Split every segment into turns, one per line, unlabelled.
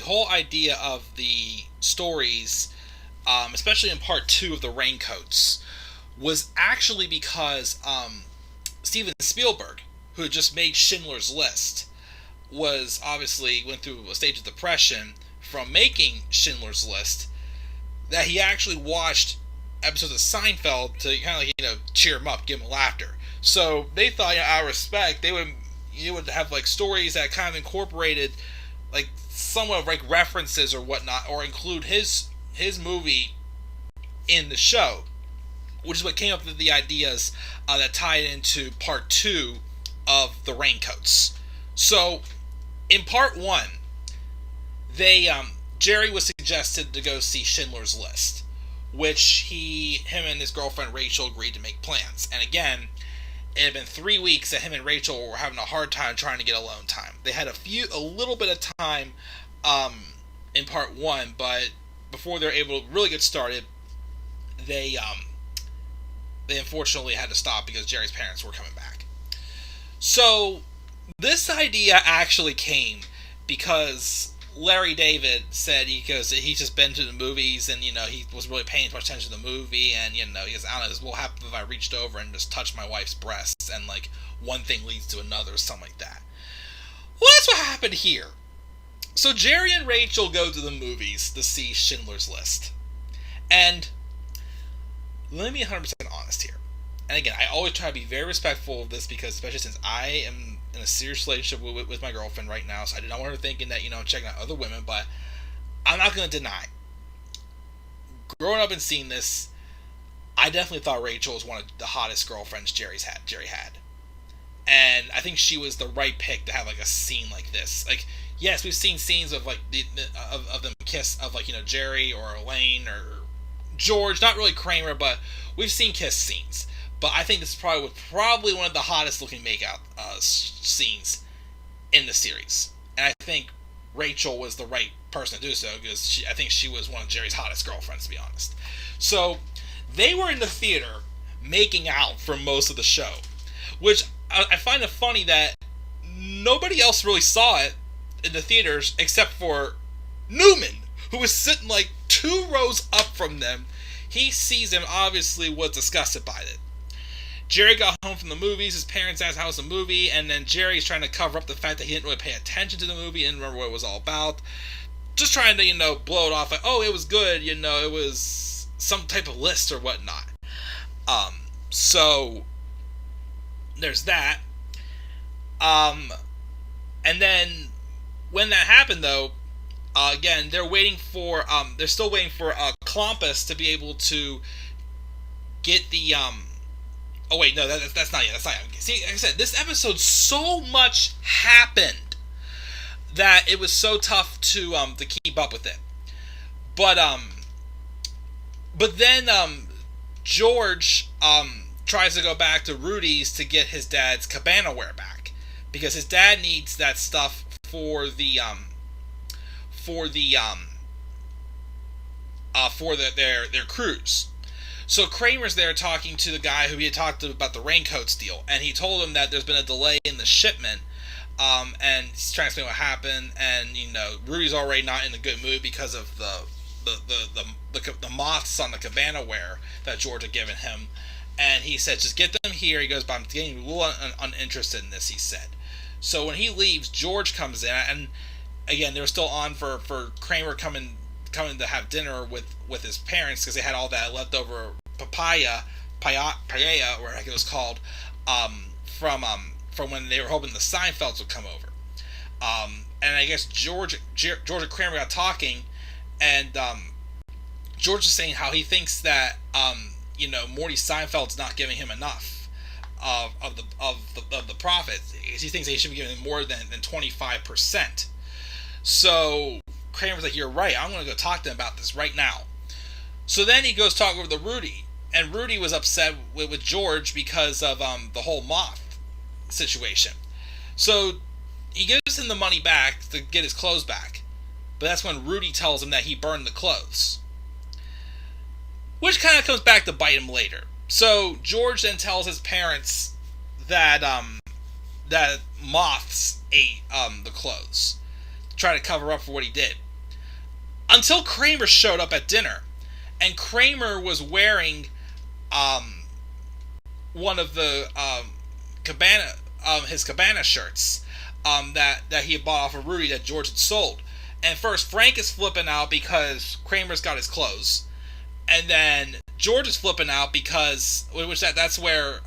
whole idea of the stories, especially in part 2 of the Raincoats, was actually because Steven Spielberg, who had just made Schindler's List, was obviously went through a stage of depression from making Schindler's List, that he actually watched episodes of Seinfeld to kind of cheer him up, give him laughter. So they thought, out of respect, they would have like stories that kind of incorporated like somewhat of like references or whatnot, or include his movie in the show, which is what came up with the ideas that tied into part 2 of the Raincoats. So in part 1, Jerry was suggested to go see Schindler's List, which him and his girlfriend Rachel agreed to make plans. And again, it had been 3 weeks that him and Rachel were having a hard time trying to get alone time. They had a little bit of time in part 1, but before they were able to really get started, they unfortunately had to stop because Jerry's parents were coming back. So this idea actually came because Larry David said he's just been to the movies and he was really paying too much attention to the movie, and he goes, I don't know, this will happen if I reached over and just touched my wife's breasts and like one thing leads to another or something like that. Well, that's what happened here. So Jerry and Rachel go to the movies to see Schindler's List, and let me be 100% honest here. And again, I always try to be very respectful of this because, especially since I am in a serious relationship with my girlfriend right now, so I do not want her thinking that, I'm checking out other women, but I'm not going to deny. Growing up and seeing this, I definitely thought Rachel was one of the hottest girlfriends Jerry had. And I think she was the right pick to have, like, a scene like this. Like, yes, we've seen scenes of, like, of them kiss, of, like, Jerry or Elaine or George, not really Kramer, but we've seen kiss scenes. But I think this is probably one of the hottest looking makeout scenes in the series. And I think Rachel was the right person to do so because I think she was one of Jerry's hottest girlfriends, to be honest. So they were in the theater making out for most of the show, which I find it funny that nobody else really saw it in the theaters except for Newman, who was sitting like 2 rows up from them. He sees him, obviously was disgusted by it. Jerry got home from the movies, his parents asked how was the movie, and then Jerry's trying to cover up the fact that he didn't really pay attention to the movie, didn't remember what it was all about. Just trying to, blow it off like, oh, it was good, it was some type of list or whatnot. So, there's that. And then, when that happened, though, again, they're still waiting for Columbus to be able to get the, oh wait, no, that's not yet. See, like I said, this episode, so much happened that it was so tough to keep up with it. But then George tries to go back to Rudy's to get his dad's cabanaware back because his dad needs that stuff for their cruise. So Kramer's there talking to the guy who he had talked to about the Raincoats deal, and he told him that there's been a delay in the shipment, and he's trying to explain what happened, and Rudy's already not in a good mood because of the moths on the cabanaware that George had given him, and he said, just get them here. He goes, but I'm getting a little uninterested in this, he said. So when he leaves, George comes in, and again, they're still on for Kramer coming to have dinner with his parents because they had all that leftover paella, or like it was called, from when they were hoping the Seinfelds would come over. And I guess George and Kramer got talking, and George is saying how he thinks that Morty Seinfeld's not giving him enough of the profits. He thinks he should be giving him more than 25%. So Kramer's like, you're right, I'm going to go talk to him about this right now. So then he goes talk over to Rudy, and Rudy was upset with George because of the whole moth situation. So he gives him the money back to get his clothes back, but that's when Rudy tells him that he burned the clothes, which kind of comes back to bite him later. So George then tells his parents that that moths ate the clothes, to try to cover up for what he did. until Kramer showed up at dinner, and Kramer was wearing one of the Cabana his Cabana shirts that he had bought off of Rudy that George had sold. And first Frank is flipping out because Kramer's got his clothes, and then George is flipping out because that's where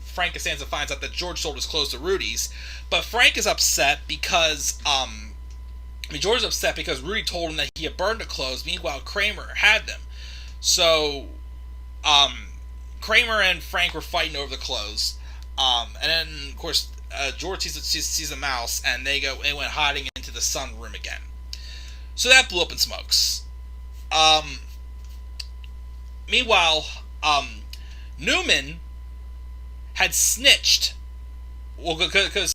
Frank Costanza finds out that George sold his clothes to Rudy's. But Frank is upset because George is upset because Rudy told him that he had burned the clothes. Meanwhile, Kramer had them. So Kramer and Frank were fighting over the clothes. And then, of course, George sees a mouse, and they went hiding into the sunroom again. So that blew up in smokes. Meanwhile, Newman had snitched. Well, because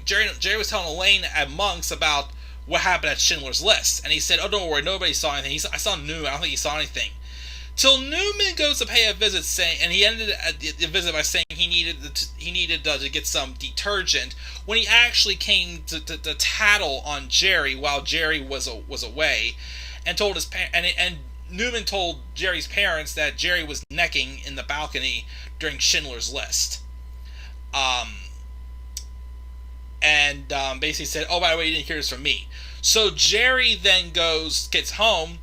Jerry was telling Elaine at Monk's about what happened at Schindler's List, and he said, "Oh, don't worry, nobody saw anything." I saw Newman. I don't think he saw anything. Till Newman goes to pay a visit, and he ended the visit by saying he needed to get some detergent, when he actually came to tattle on Jerry while Jerry was away, and told his and Newman told Jerry's parents that Jerry was necking in the balcony during Schindler's List. Basically said, "Oh, by the way, you didn't hear this from me." So Jerry then gets home,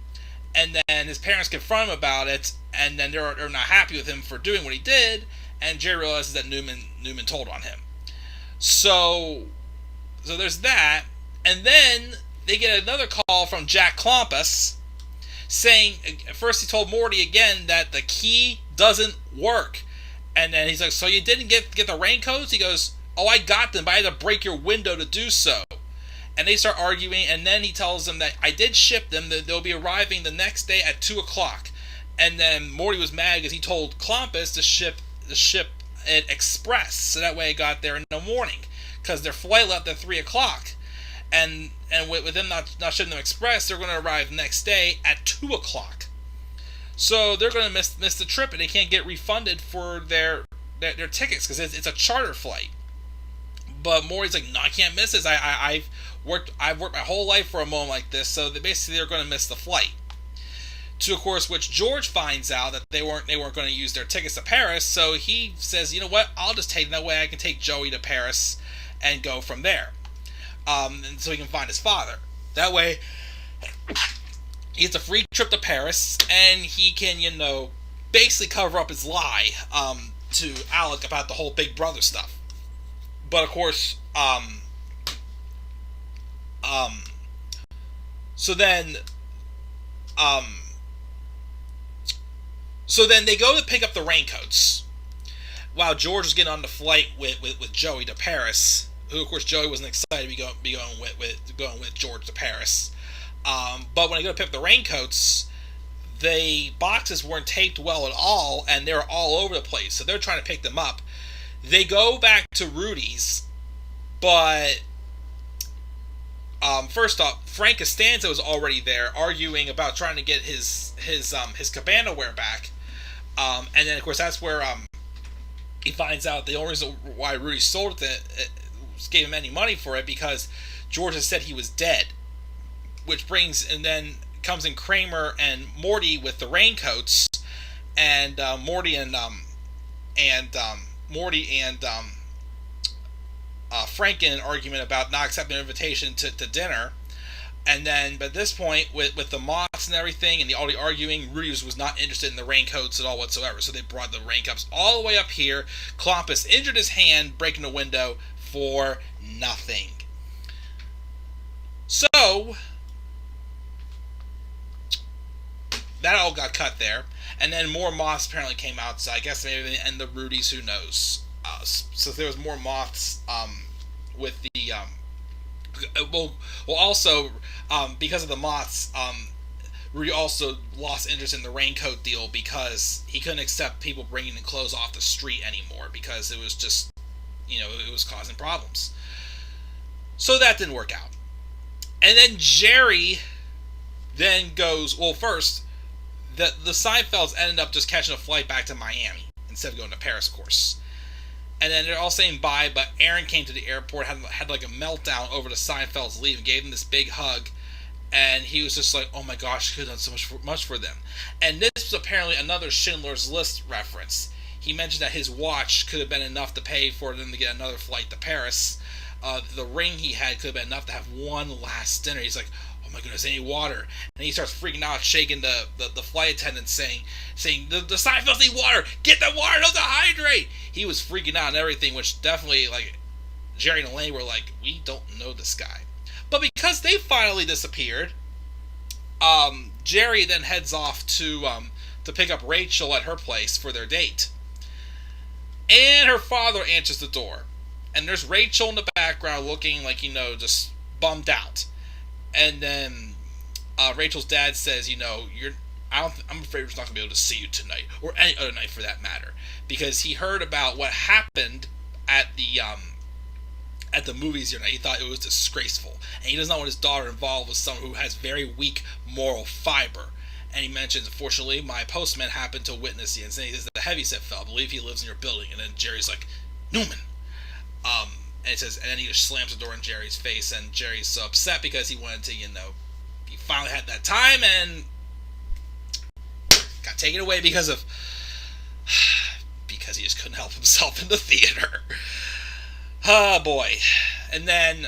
and then his parents confront him about it, and then they're not happy with him for doing what he did, and Jerry realizes that Newman told on him. So there's that, and then they get another call from Jack Klompus saying, first he told Morty again that the key doesn't work, and then he's like, "So you didn't get the raincoats?" He goes, "Oh, I got them, but I had to break your window to do so." And they start arguing, and then he tells them that I did ship them, that they'll be arriving the next day at 2 o'clock. And then Morty was mad because he told Klompus to ship it express, so that way it got there in the morning, because their flight left at 3 o'clock. And with them not shipping them express, they're going to arrive next day at 2 o'clock. So they're going to miss the trip, and they can't get refunded for their tickets, because it's a charter flight. But Morty's like, "No, I can't miss this. I've worked my whole life for a moment like this." So they're going to miss the flight. To, of course, which George finds out that they weren't going to use their tickets to Paris. So he says, "You know what? I'll just take them. That way I can take Joey to Paris and go from there, and so he can find his father. That way he gets a free trip to Paris, and he can, basically cover up his lie to Alec about the whole Big Brother stuff." But of course, so then they go to pick up the raincoats while George is getting on the flight with Joey to Paris. Who, of course, Joey wasn't excited to be going with George to Paris. But when they go to pick up the raincoats, the boxes weren't taped well at all, and they were all over the place. So they're trying to pick them up. They go back to Rudy's, but first off, Frank Costanza was already there, arguing about trying to get his Cabana wear back. And then, of course, that's where he finds out the only reason why Rudy sold it, gave him any money for it, because George had said he was dead. And then comes in Kramer and Morty with the raincoats, and Morty and Frank in an argument about not accepting an invitation to dinner. And then, but at this point, with the moths and everything, and all the arguing, Rudy was not interested in the raincoats at all whatsoever. So they brought the raincoats all the way up here. Klompus injured his hand, breaking the window for nothing. So that all got cut there. And then more moths apparently came out, so I guess maybe they end the Rudy's, who knows. So there was more moths with the... also, because of the moths, Rudy also lost interest in the raincoat deal because he couldn't accept people bringing in clothes off the street anymore, because it was just, it was causing problems. So that didn't work out. And then Jerry then goes, first, the Seinfelds ended up just catching a flight back to Miami instead of going to Paris, of course. And then they're all saying bye, but Aaron came to the airport, had like a meltdown over the Seinfelds leave, and gave them this big hug. and he was just like, "Oh my gosh, could have done so much for them." And this was apparently another Schindler's List reference. He mentioned that his watch could have been enough to pay for them to get another flight to Paris. The ring he had could have been enough to have one last dinner. He's like, "Oh my goodness, any water?" And he starts freaking out, shaking the flight attendant, saying the Seinfelds need water. Get the water, don't dehydrate. He was freaking out and everything, which definitely, like, Jerry and Elaine were like, "We don't know this guy." But because they finally disappeared, Jerry then heads off to pick up Rachel at her place for their date. And her father answers the door. And there's Rachel in the background looking like, just bummed out. And then Rachel's dad says, I'm afraid we're not going to be able to see you tonight, or any other night for that matter, because he heard about what happened at the movies here night. He thought it was disgraceful, and he does not want his daughter involved with someone who has very weak moral fiber. And he mentions, "Unfortunately, my postman happened to witness the incident. This is the heavyset fellow. I believe he lives in your building." And then Jerry's like, "Newman." And it says, and then he just slams the door in Jerry's face, and Jerry's so upset because he wanted to, he finally had that time and got taken away because he just couldn't help himself in the theater. Oh boy. And then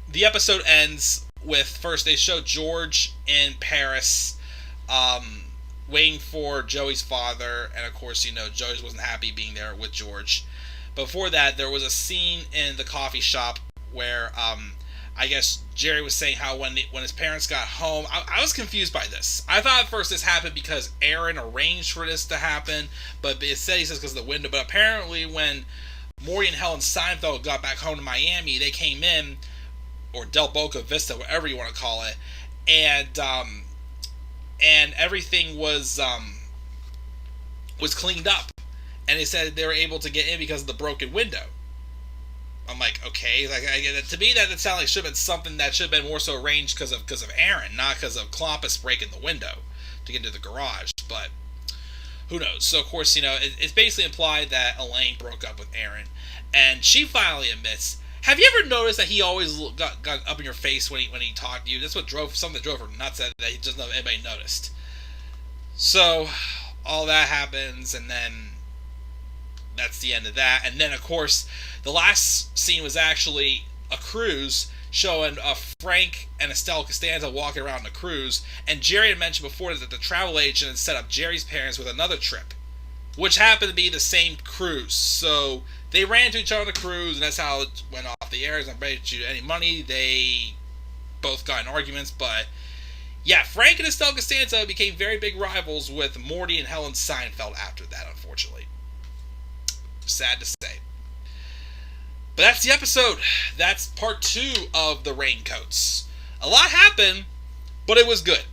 the episode ends with, first they show George in Paris waiting for Joey's father, and of course, Joey wasn't happy being there with George. Before that, there was a scene in the coffee shop where I guess Jerry was saying how when his parents got home, I was confused by this. I thought at first this happened because Aaron arranged for this to happen, but it said, he says, because of the window. But apparently when Morty and Helen Seinfeld got back home to Miami, they came in, or Del Boca Vista, whatever you want to call it, and everything was cleaned up, and they said they were able to get in because of the broken window. I'm like, okay, to me that sounded like should have been something that should have been more so arranged because of Aaron, not because of Klompus breaking the window to get into the garage. But who knows? So of course, it's basically implied that Elaine broke up with Aaron, and she finally admits. Have you ever noticed that he always got up in your face when he talked to you? That's what drove her nuts. That he doesn't know anybody noticed. So all that happens, and then that's the end of that. And then, of course, the last scene was actually a cruise showing Frank and Estelle Costanza walking around the cruise. And Jerry had mentioned before that the travel agent had set up Jerry's parents with another trip, which happened to be the same cruise. So they ran into each other on the cruise, and that's how it went off the air. It's not ready to do any money. They both got in arguments, but yeah, Frank and Estelle Costanza became very big rivals with Morty and Helen Seinfeld after that, unfortunately. Sad to say. But that's the episode. That's part 2 of the Raincoats. A lot happened, but it was good.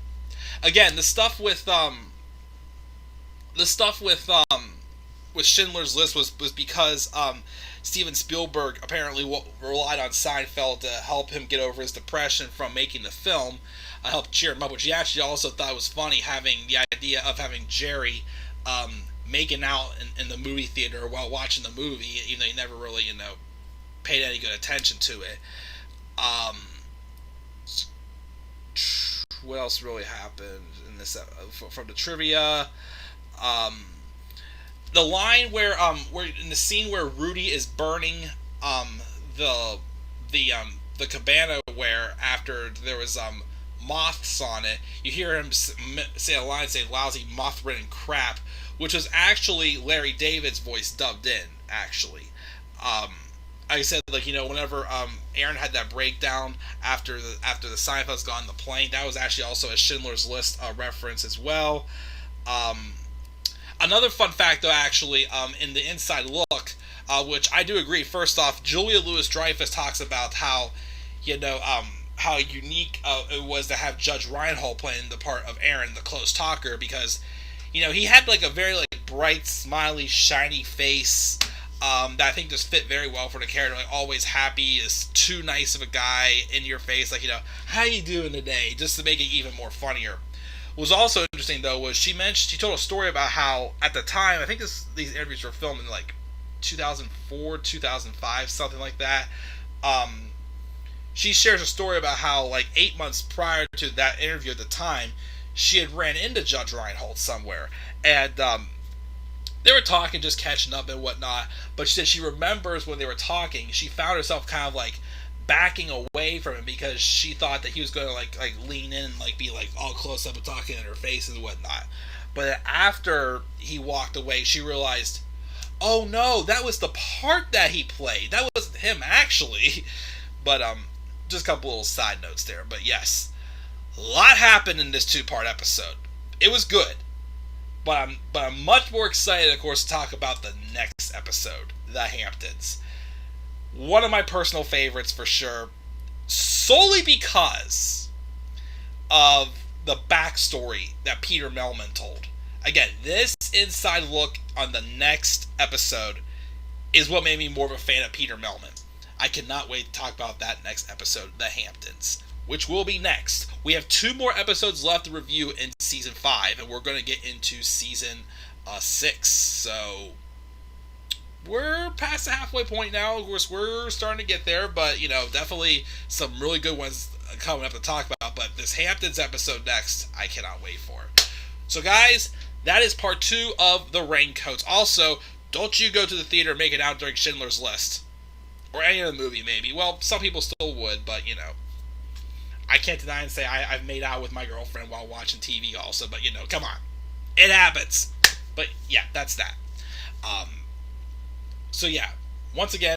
Again, the stuff with Schindler's List was because Steven Spielberg apparently relied on Seinfeld to help him get over his depression from making the film. Helped cheer him up, which he actually also thought was funny, having the idea of having Jerry making out in the movie theater while watching the movie, even though he never really, paid any good attention to it. What else really happened in this from the trivia? The line where in the scene where Rudy is burning the cabana, where after there was moths on it, you hear him say a line, say "lousy moth-ridden crap," which was actually Larry David's voice dubbed in. Actually, I said, whenever Aaron had that breakdown after the Seinfelds got on the plane, that was actually also a Schindler's List reference as well. Another fun fact, though, actually, in the inside look, which I do agree. First off, Julia Louis-Dreyfus talks about how, how unique it was to have Judge Reinhold playing the part of Aaron, the close talker, because, he had a very bright, smiley, shiny face that I think just fit very well for the character. Always happy, is too nice of a guy, in your face, how you doing today? Just to make it even more funnier. What was also interesting, though, was she told a story about how, at the time, I think these interviews were filmed in 2004, 2005, something like that. she shares a story about how, like, 8 months prior to that interview at the time, she had ran into Judge Reinhold somewhere, and they were talking, just catching up and whatnot. But she said she remembers when they were talking, she found herself kind of like backing away from him because she thought that he was going to like lean in and like be like all close up and talking in her face and whatnot. But after he walked away, she realized, oh no, that was the part that he played. That wasn't him actually. But just a couple little side notes there. But yes, a lot happened in this 2-part episode. It was good. But I'm much more excited, of course, to talk about the next episode, The Hamptons. One of my personal favorites for sure, solely because of the backstory that Peter Melman told. Again, this inside look on the next episode is what made me more of a fan of Peter Melman. I cannot wait to talk about that next episode, The Hamptons, which will be next. We have 2 more episodes left to review in Season 5, and we're going to get into Season 6. So, we're past the halfway point now. Of course, we're starting to get there, but, definitely some really good ones coming up to talk about. But this Hamptons episode next, I cannot wait for. So, guys, that is part 2 of The Raincoats. Also, don't you go to the theater and make it out during Schindler's List. Or any other movie, maybe. Well, some people still would, but, I can't deny and say I've made out with my girlfriend while watching TV also, but, come on. It happens. But, yeah, that's that. So, yeah, once again,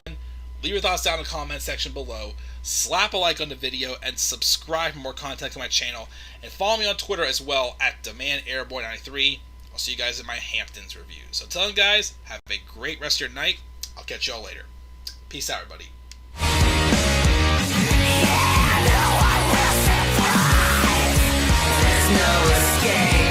leave your thoughts down in the comment section below. Slap a like on the video and subscribe for more content to my channel. And follow me on Twitter as well at DemandAirboy93. I'll see you guys in my Hamptons review. So, until then, guys, have a great rest of your night. I'll catch y'all later. Peace out, everybody. No escape.